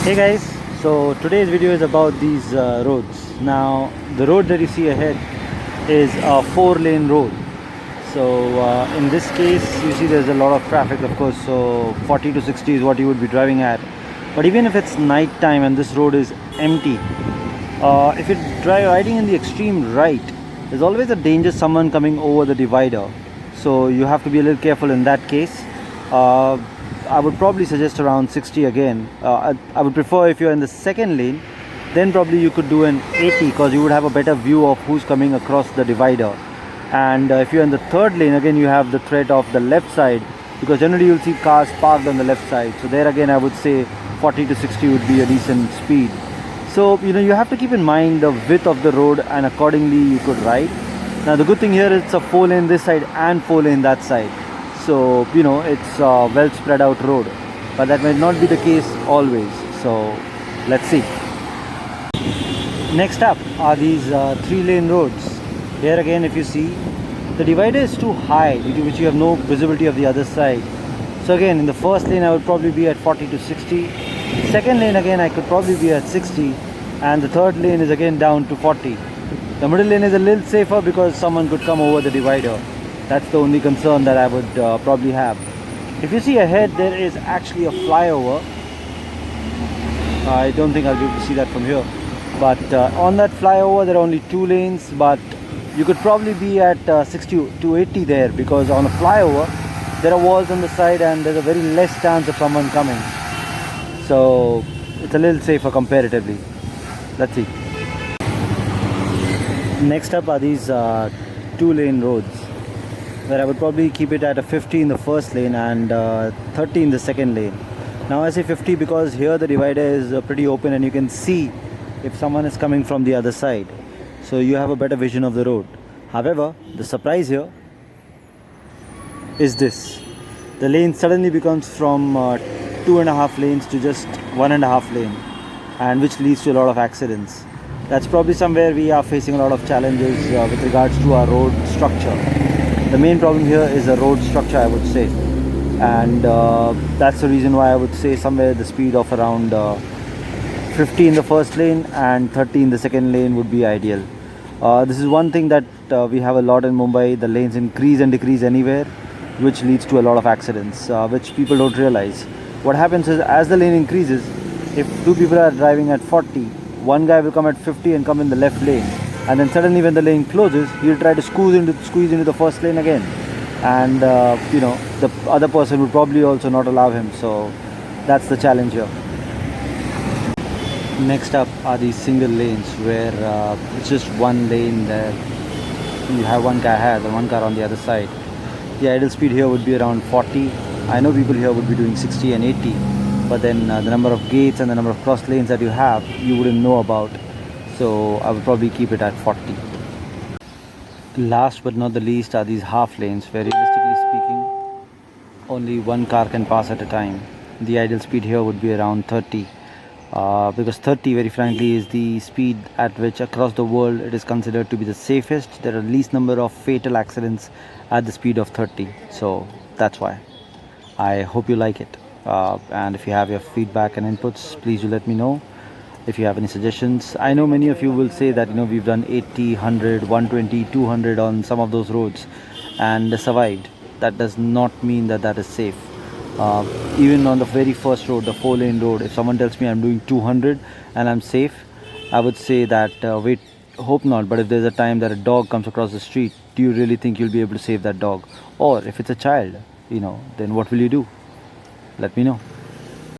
Hey guys, so today's video is about these roads. Now the road that you see ahead is a 4-lane road. So in this case you see there's a lot of traffic, of course, so 40 to 60 is what you would be driving at. But even if it's night time and this road is empty, if you're riding in the extreme right, there's always a danger someone coming over the divider. So you have to be a little careful in that case. I would probably suggest around 60 again. I would prefer if you're in the second lane, then probably you could do an 80 because you would have a better view of who's coming across the divider. And if you're in the third lane, again you have the threat of the left side, because generally you'll see cars parked on the left side. So there again I would say 40 to 60 would be a decent speed. So you have to keep in mind the width of the road, and accordingly you could ride. Now the good thing here is it's a 4-lane this side and 4-lane that side. So it's a well spread out road, but that might not be the case always. So let's see. Next up are these 3-lane roads. Here again, if you see, the divider is too high, due to which you have no visibility of the other side. So again, in the first lane I would probably be at 40 to 60. Second lane again I could probably be at 60, and the third lane is again down to 40. The middle lane is a little safer because someone could come over the divider. That's the only concern that I would probably have. If you see ahead, there is actually a flyover. I don't think I'll be able to see that from here. But on that flyover, there are only 2 lanes. But you could probably be at 60 to 80 there, because on a flyover, there are walls on the side and there's a very less chance of someone coming. So it's a little safer comparatively. Let's see. Next up are these 2-lane roads, where I would probably keep it at a 50 in the first lane and 30 in the second lane. Now I say 50 because here the divider is pretty open and you can see if someone is coming from the other side. So you have a better vision of the road. However, the surprise here is this. The lane suddenly becomes from 2.5 lanes to just 1.5 lane, and which leads to a lot of accidents. That's probably somewhere we are facing a lot of challenges with regards to our road structure. The main problem here is the road structure, I would say, and that's the reason why I would say somewhere the speed of around 50 in the first lane and 30 in the second lane would be ideal. This is one thing that we have a lot in Mumbai. The lanes increase and decrease anywhere, which leads to a lot of accidents, which people don't realize. What happens is, as the lane increases, if 2 people are driving at 40, one guy will come at 50 and come in the left lane. And then suddenly when the lane closes, he'll try to squeeze into the first lane again, and the other person would probably also not allow him. So that's the challenge here. Next up are these single lanes, where it's just one lane there. You have one car ahead and one car on the other side. The ideal speed here would be around 40. I know people here would be doing 60 and 80, but then the number of gates and the number of cross lanes that you have, you wouldn't know about. So I would probably keep it at 40. Last but not the least are these half lanes, where realistically speaking, only one car can pass at a time. The ideal speed here would be around 30, because 30, very frankly, is the speed at which across the world it is considered to be the safest. There are least number of fatal accidents at the speed of 30. So that's why. I hope you like it. And if you have your feedback and inputs, please do let me know. If you have any suggestions, I know many of you will say that we've done 80, 100, 120, 200 on some of those roads and survived. That does not mean that that is safe. Even on the very first road, the 4-lane road, if someone tells me I'm doing 200 and I'm safe, I would say that wait, hope not. But if there's a time that a dog comes across the street, do you really think you'll be able to save that dog? Or if it's a child, then what will you do? Let me know.